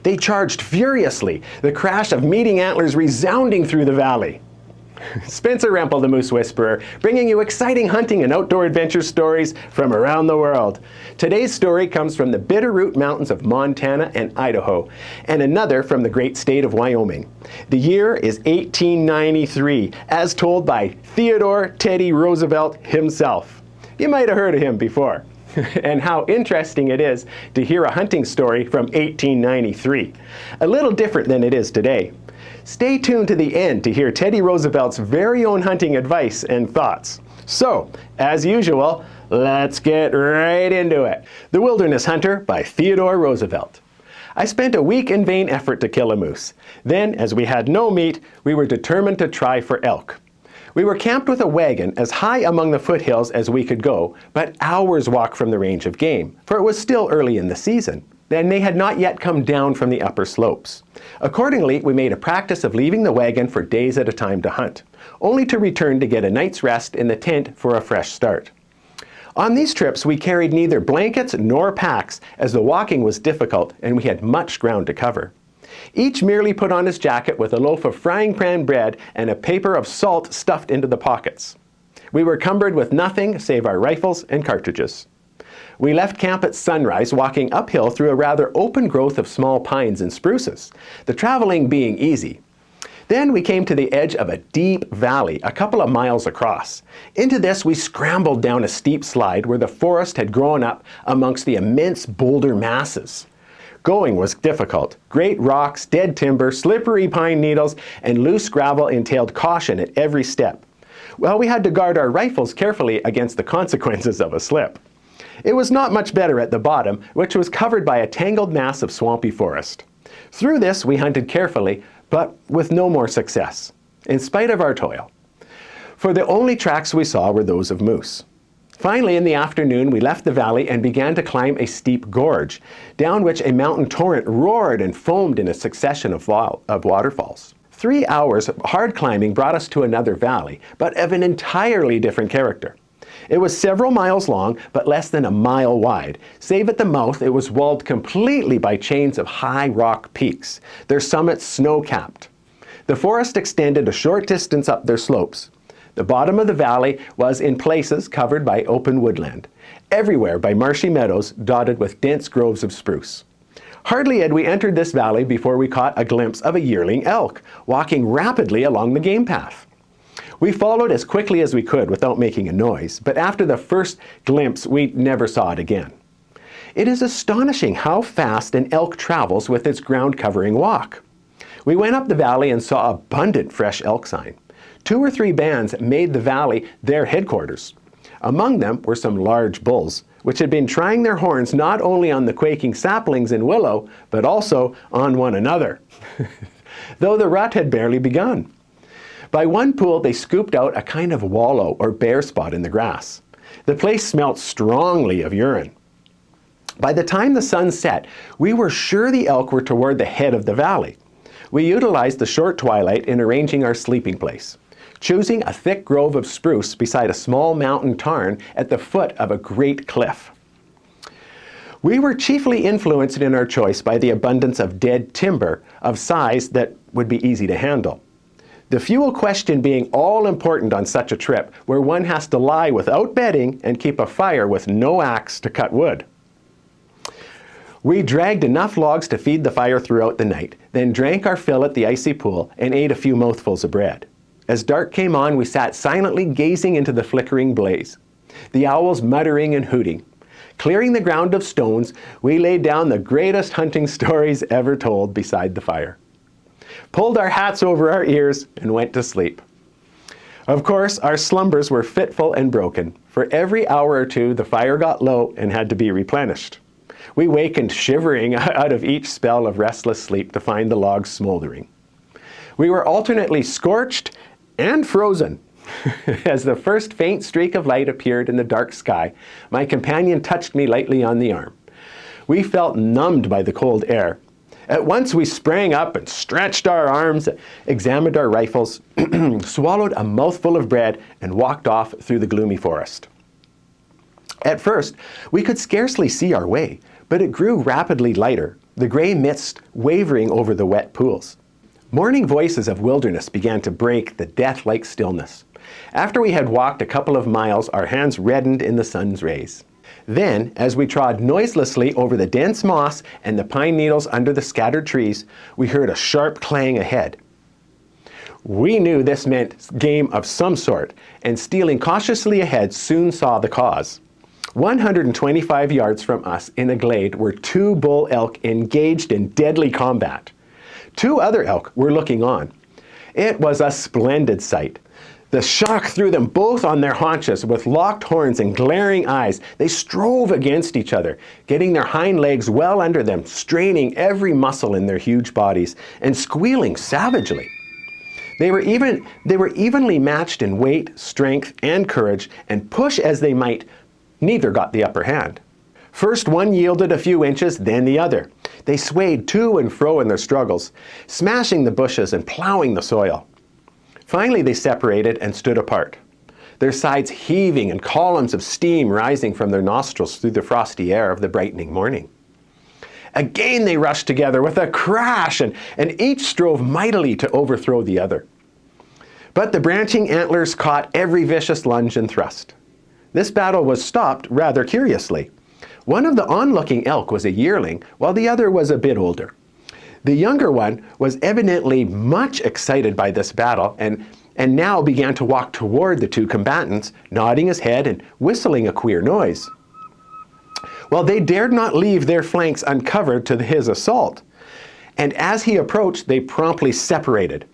They charged furiously, the crash of meeting antlers resounding through the valley. Spencer Rempel, the Moose Whisperer, bringing you exciting hunting and outdoor adventure stories from around the world. Today's story comes from the Bitterroot Mountains of Montana and Idaho, and another from the great state of Wyoming. The year is 1893, as told by Theodore Teddy Roosevelt himself. You might have heard of him before. And how interesting it is to hear a hunting story from 1893. A little different than it is today. Stay tuned to the end to hear Teddy Roosevelt's very own hunting advice and thoughts. So, as usual, let's get right into it. The Wilderness Hunter by Theodore Roosevelt. I spent a week in vain effort to kill a moose. Then, as we had no meat, we were determined to try for elk. We were camped with a wagon as high among the foothills as we could go, but hours' walk from the range of game, for it was still early in the season, and they had not yet come down from the upper slopes. Accordingly, we made a practice of leaving the wagon for days at a time to hunt, only to return to get a night's rest in the tent for a fresh start. On these trips, we carried neither blankets nor packs, as the walking was difficult and we had much ground to cover. Each merely put on his jacket with a loaf of frying pan bread and a paper of salt stuffed into the pockets. We were cumbered with nothing save our rifles and cartridges. We left camp at sunrise, walking uphill through a rather open growth of small pines and spruces, the traveling being easy. Then we came to the edge of a deep valley, a couple of miles across. Into this we scrambled down a steep slide where the forest had grown up amongst the immense boulder masses. Going was difficult. Great rocks, dead timber, slippery pine needles, and loose gravel entailed caution at every step. Well, we had to guard our rifles carefully against the consequences of a slip. It was not much better at the bottom, which was covered by a tangled mass of swampy forest. Through this we hunted carefully, but with no more success, in spite of our toil. For the only tracks we saw were those of moose. Finally, in the afternoon, we left the valley and began to climb a steep gorge, down which a mountain torrent roared and foamed in a succession of waterfalls. 3 hours of hard climbing brought us to another valley, but of an entirely different character. It was several miles long, but less than a mile wide. Save at the mouth, it was walled completely by chains of high rock peaks, their summits snow-capped. The forest extended a short distance up their slopes. The bottom of the valley was in places covered by open woodland, everywhere by marshy meadows dotted with dense groves of spruce. Hardly had we entered this valley before we caught a glimpse of a yearling elk, walking rapidly along the game path. We followed as quickly as we could without making a noise, but after the first glimpse we never saw it again. It is astonishing how fast an elk travels with its ground-covering walk. We went up the valley and saw abundant fresh elk sign. 2 or 3 bands made the valley their headquarters. Among them were some large bulls, which had been trying their horns not only on the quaking saplings and willow, but also on one another, though the rut had barely begun. By one pool they scooped out a kind of wallow or bare spot in the grass. The place smelt strongly of urine. By the time the sun set, we were sure the elk were toward the head of the valley. We utilized the short twilight in arranging our sleeping place, choosing a thick grove of spruce beside a small mountain tarn at the foot of a great cliff. We were chiefly influenced in our choice by the abundance of dead timber of size that would be easy to handle. The fuel question being all important on such a trip where one has to lie without bedding and keep a fire with no axe to cut wood. We dragged enough logs to feed the fire throughout the night, then drank our fill at the icy pool and ate a few mouthfuls of bread. As dark came on, we sat silently gazing into the flickering blaze, the owls muttering and hooting. Clearing the ground of stones, we laid down the greatest hunting stories ever told beside the fire, pulled our hats over our ears, and went to sleep. Of course, our slumbers were fitful and broken. For every hour or two, the fire got low and had to be replenished. We wakened shivering out of each spell of restless sleep to find the logs smoldering. We were alternately scorched and frozen. As the first faint streak of light appeared in the dark sky, my companion touched me lightly on the arm. We felt numbed by the cold air. At once we sprang up and stretched our arms, examined our rifles, swallowed a mouthful of bread, and walked off through the gloomy forest. At first, we could scarcely see our way, but it grew rapidly lighter. the gray mist wavering over the wet pools. Morning voices of wilderness began to break the death-like stillness. After we had walked a couple of miles, our hands reddened in the sun's rays. Then, as we trod noiselessly over the dense moss and the pine needles under the scattered trees, we heard a sharp clang ahead. We knew this meant game of some sort, and stealing cautiously ahead soon saw the cause. 125 yards from us in a glade were 2 bull elk engaged in deadly combat. 2 other elk were looking on. It was a splendid sight. The shock threw them both on their haunches with locked horns and glaring eyes. They strove against each other, getting their hind legs well under them, straining every muscle in their huge bodies, and squealing savagely. They were evenly matched in weight, strength, and courage, and push as they might, neither got the upper hand. First one yielded a few inches, then the other. They swayed to and fro in their struggles, smashing the bushes and plowing the soil. Finally, they separated and stood apart, their sides heaving and columns of steam rising from their nostrils through the frosty air of the brightening morning. Again they rushed together with a crash, and each strove mightily to overthrow the other. But the branching antlers caught every vicious lunge and thrust. This battle was stopped rather curiously. One of the onlooking elk was a yearling, while the other was a bit older. The younger one was evidently much excited by this battle and now began to walk toward the 2 combatants, nodding his head and whistling a queer noise. Well, they dared not leave their flanks uncovered to his assault, and as he approached, they promptly separated.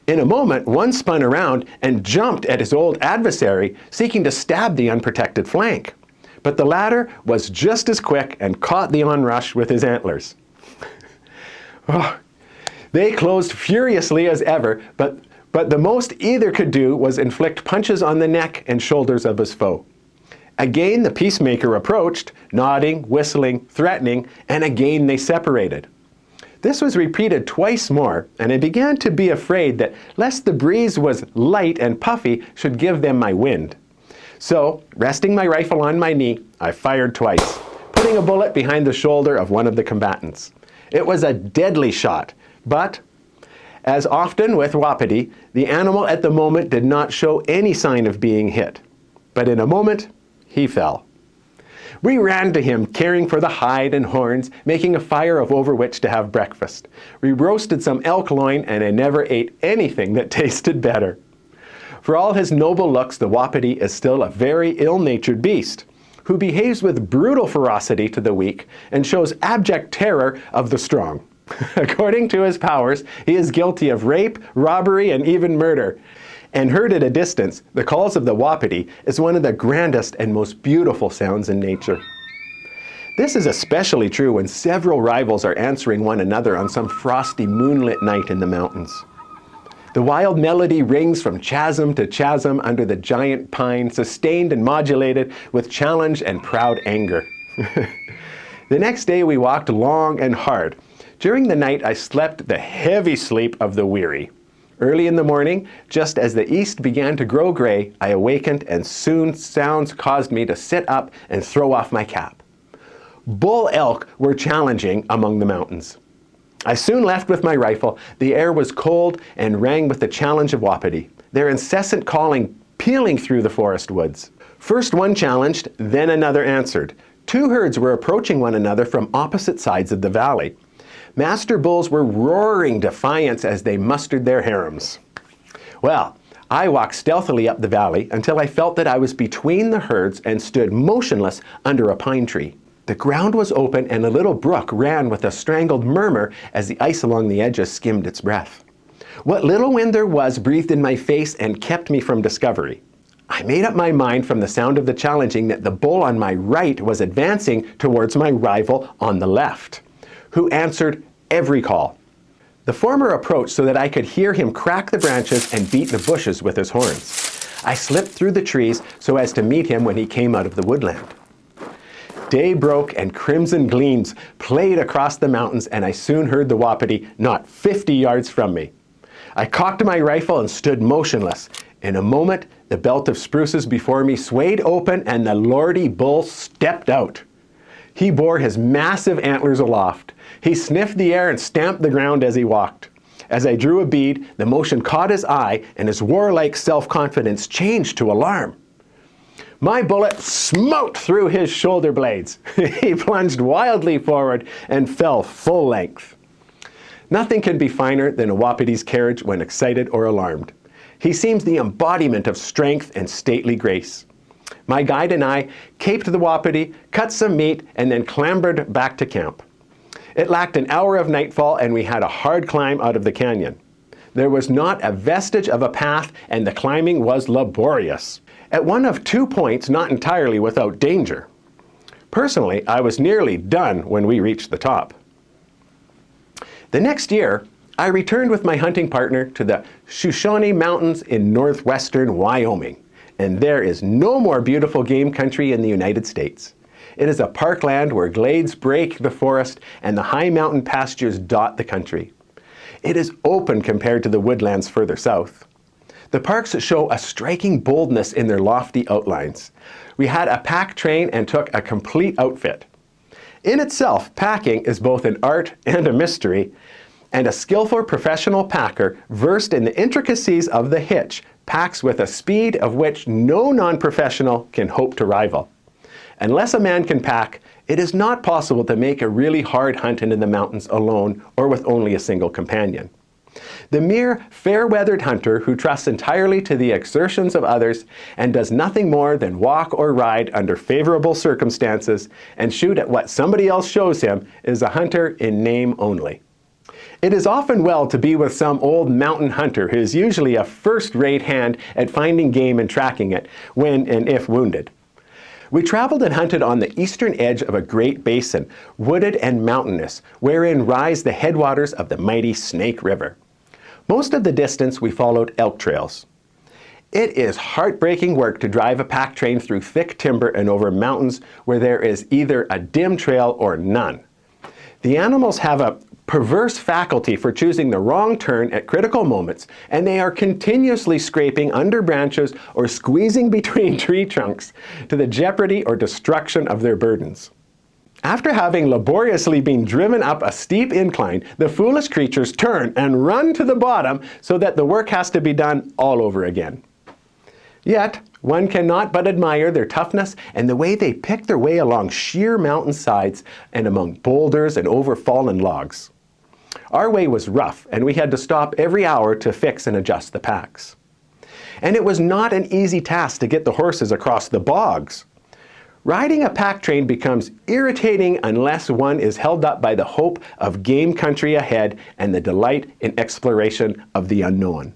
In a moment, one spun around and jumped at his old adversary, seeking to stab the unprotected flank. But the latter was just as quick and caught the onrush with his antlers. Oh, they closed furiously as ever, but the most either could do was inflict punches on the neck and shoulders of his foe. Again the peacemaker approached, nodding, whistling, threatening, and again they separated. This was repeated twice more, and I began to be afraid that lest the breeze was light and puffy should give them my wind. So, resting my rifle on my knee, I fired twice, putting a bullet behind the shoulder of one of the combatants. It was a deadly shot, but, as often with Wapiti, the animal at the moment did not show any sign of being hit. But in a moment, he fell. We ran to him, caring for the hide and horns, making a fire over which to have breakfast. We roasted some elk loin, and I never ate anything that tasted better. For all his noble looks, the Wapiti is still a very ill-natured beast, who behaves with brutal ferocity to the weak and shows abject terror of the strong. According to his powers, he is guilty of rape, robbery, and even murder. And heard at a distance, the calls of the Wapiti is one of the grandest and most beautiful sounds in nature. This is especially true when several rivals are answering one another on some frosty moonlit night in the mountains. The wild melody rings from chasm to chasm under the giant pine, sustained and modulated with challenge and proud anger. The next day we walked long and hard. During the night I slept the heavy sleep of the weary. Early in the morning, just as the east began to grow gray, I awakened, and soon sounds caused me to sit up and throw off my cap. Bull elk were challenging among the mountains. I soon left with my rifle. The air was cold and rang with the challenge of Wapiti, their incessant calling pealing through the forest woods. First one challenged, then another answered. 2 herds were approaching one another from opposite sides of the valley. Master bulls were roaring defiance as they mustered their harems. Well, I walked stealthily up the valley until I felt that I was between the herds and stood motionless under a pine tree. The ground was open, and a little brook ran with a strangled murmur as the ice along the edges skimmed its breath. What little wind there was breathed in my face and kept me from discovery. I made up my mind from the sound of the challenging that the bull on my right was advancing towards my rival on the left, who answered every call. The former approached so that I could hear him crack the branches and beat the bushes with his horns. I slipped through the trees so as to meet him when he came out of the woodland. Day broke and crimson gleams played across the mountains, and I soon heard the Wapiti not 50 yards from me. I cocked my rifle and stood motionless. In a moment, the belt of spruces before me swayed open and the lordly bull stepped out. He bore his massive antlers aloft. He sniffed the air and stamped the ground as he walked. As I drew a bead, the motion caught his eye, and his warlike self-confidence changed to alarm. My bullet smote through his shoulder blades. He plunged wildly forward and fell full length. Nothing can be finer than a Wapiti's carriage when excited or alarmed. He seems the embodiment of strength and stately grace. My guide and I caped the Wapiti, cut some meat, and then clambered back to camp. It lacked an hour of nightfall, and we had a hard climb out of the canyon. There was not a vestige of a path, and the climbing was laborious. At one of 2 points, not entirely without danger. Personally, I was nearly done when we reached the top. The next year, I returned with my hunting partner to the Shoshone Mountains in northwestern Wyoming, and there is no more beautiful game country in the United States. It is a parkland where glades break the forest and the high mountain pastures dot the country. It is open compared to the woodlands further south. The parks show a striking boldness in their lofty outlines. We had a pack train and took a complete outfit. In itself, packing is both an art and a mystery, and a skillful professional packer versed in the intricacies of the hitch packs with a speed of which no non-professional can hope to rival. Unless a man can pack, it is not possible to make a really hard hunt into the mountains alone or with only a single companion. The mere fair-weathered hunter who trusts entirely to the exertions of others and does nothing more than walk or ride under favorable circumstances and shoot at what somebody else shows him is a hunter in name only. It is often well to be with some old mountain hunter who is usually a first-rate hand at finding game and tracking it when and if wounded. We traveled and hunted on the eastern edge of a great basin, wooded and mountainous, wherein rise the headwaters of the mighty Snake River. Most of the distance we followed elk trails. It is heartbreaking work to drive a pack train through thick timber and over mountains where there is either a dim trail or none. The animals have a perverse faculty for choosing the wrong turn at critical moments, and they are continuously scraping under branches or squeezing between tree trunks to the jeopardy or destruction of their burdens. After having laboriously been driven up a steep incline, the foolish creatures turn and run to the bottom so that the work has to be done all over again. Yet, one cannot but admire their toughness and the way they pick their way along sheer mountain sides and among boulders and over fallen logs. Our way was rough, and we had to stop every hour to fix and adjust the packs. And it was not an easy task to get the horses across the bogs. Riding a pack train becomes irritating unless one is held up by the hope of game country ahead and the delight in exploration of the unknown.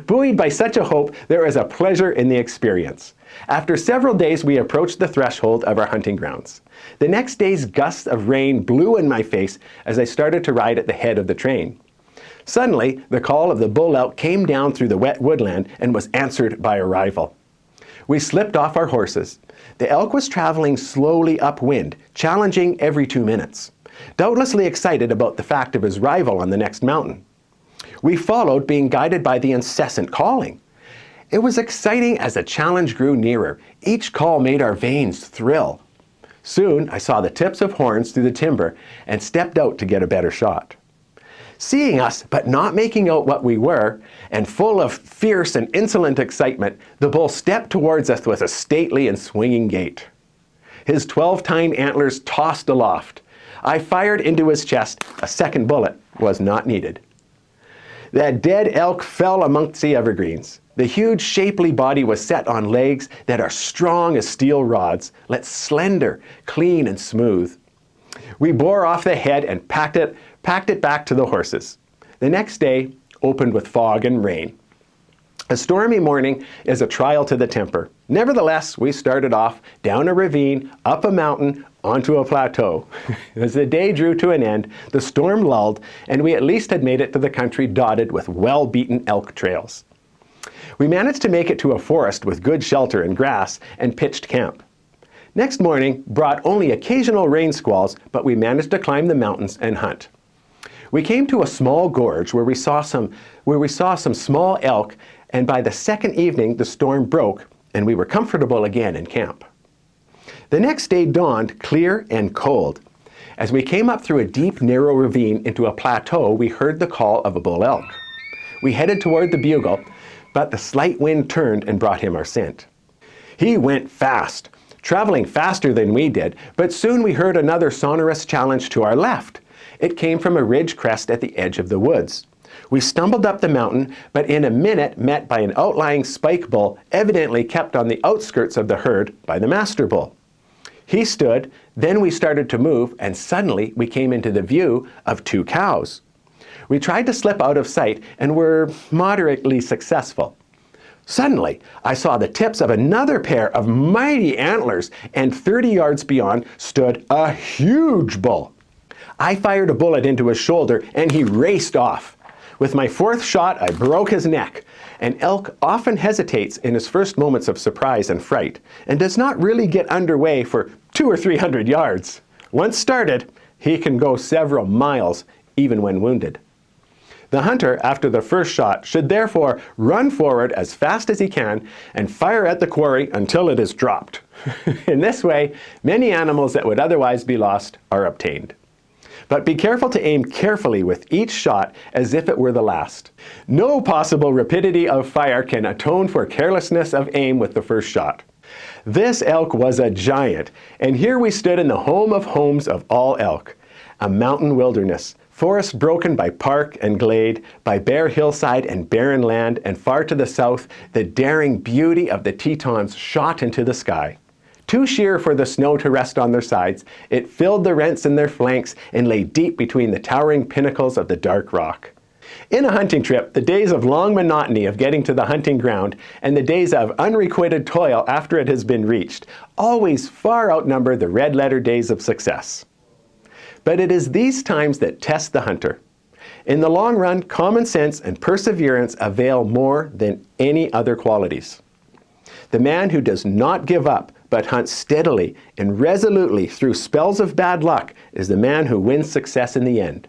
Buoyed by such a hope, there is a pleasure in the experience. After several days, we approached the threshold of our hunting grounds. The next day's gusts of rain blew in my face as I started to ride at the head of the train. Suddenly, the call of the bull elk came down through the wet woodland and was answered by a rival. We slipped off our horses. The elk was traveling slowly upwind, challenging every 2 minutes, doubtlessly excited about the fact of his rival on the next mountain. We followed, being guided by the incessant calling. It was exciting as the challenge grew nearer. Each call made our veins thrill. Soon, I saw the tips of horns through the timber and stepped out to get a better shot. Seeing us, but not making out what we were, and full of fierce and insolent excitement, the bull stepped towards us with a stately and swinging gait. His 12-tined antlers tossed aloft. I fired into his chest. A second bullet was not needed. That dead elk fell amongst the evergreens. The huge, shapely body was set on legs that are strong as steel rods, yet slender, clean, and smooth. We bore off the head and packed it back to the horses. The next day opened with fog and rain. A stormy morning is a trial to the temper. Nevertheless, we started off down a ravine, up a mountain, onto a plateau. As the day drew to an end, the storm lulled, and we at least had made it to the country dotted with well-beaten elk trails. We managed to make it to a forest with good shelter and grass and pitched camp. Next morning brought only occasional rain squalls, but we managed to climb the mountains and hunt. We came to a small gorge where we saw some small elk, and by the second evening the storm broke and we were comfortable again in camp. The next day dawned clear and cold. As we came up through a deep, narrow ravine into a plateau, we heard the call of a bull elk. We headed toward the bugle, but the slight wind turned and brought him our scent. He went fast, traveling faster than we did, but soon we heard another sonorous challenge to our left. It came from a ridge crest at the edge of the woods. We stumbled up the mountain, but in a minute met by an outlying spike bull, evidently kept on the outskirts of the herd by the master bull. He stood, then we started to move, and suddenly we came into the view of 2 cows. We tried to slip out of sight and were moderately successful. Suddenly, I saw the tips of another pair of mighty antlers, and 30 yards beyond stood a huge bull. I fired a bullet into his shoulder, and he raced off. With my 4th shot, I broke his neck. An elk often hesitates in his first moments of surprise and fright, and does not really get underway for 200 or 300 yards. Once started, he can go several miles, even when wounded. The hunter, after the first shot, should therefore run forward as fast as he can and fire at the quarry until it is dropped. In this way, many animals that would otherwise be lost are obtained. But be careful to aim carefully with each shot as if it were the last. No possible rapidity of fire can atone for carelessness of aim with the first shot. This elk was a giant, and here we stood in the home of homes of all elk, a mountain wilderness, forest broken by park and glade, by bare hillside and barren land, and far to the south, the daring beauty of the Tetons shot into the sky. Too sheer for the snow to rest on their sides, it filled the rents in their flanks and lay deep between the towering pinnacles of the dark rock. In a hunting trip, the days of long monotony of getting to the hunting ground and the days of unrequited toil after it has been reached always far outnumber the red-letter days of success. But it is these times that test the hunter. In the long run, common sense and perseverance avail more than any other qualities. The man who does not give up, but hunts steadily and resolutely through spells of bad luck is the man who wins success in the end.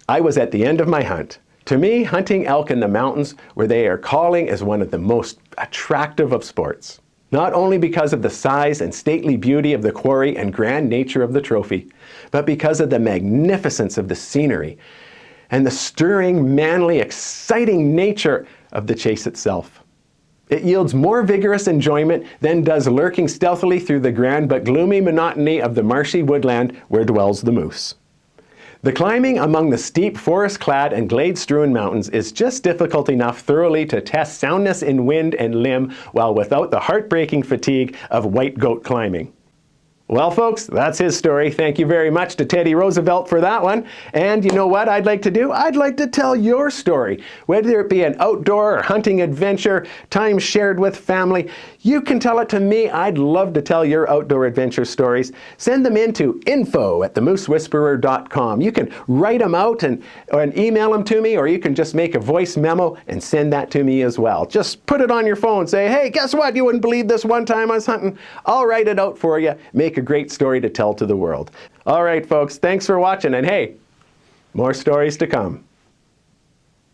I was at the end of my hunt. To me, hunting elk in the mountains where they are calling is one of the most attractive of sports. Not only because of the size and stately beauty of the quarry and grand nature of the trophy, but because of the magnificence of the scenery and the stirring, manly, exciting nature of the chase itself. It yields more vigorous enjoyment than does lurking stealthily through the grand but gloomy monotony of the marshy woodland where dwells the moose. The climbing among the steep forest-clad and glade-strewn mountains is just difficult enough thoroughly to test soundness in wind and limb while without the heartbreaking fatigue of white goat climbing. Well, folks, that's his story. Thank you very much to Teddy Roosevelt for that one. And you know what I'd like to do? I'd like to tell your story. Whether it be an outdoor or hunting adventure, time shared with family, you can tell it to me. I'd love to tell your outdoor adventure stories. Send them in to info@themoosewhisperer.com. You can write them out and email them to me, or you can just make a voice memo and send that to me as well. Just put it on your phone. Say, hey, guess what? You wouldn't believe this one time I was hunting. I'll write it out for you. Make a great story to tell to the world. All right, folks, thanks for watching, and hey, more stories to come.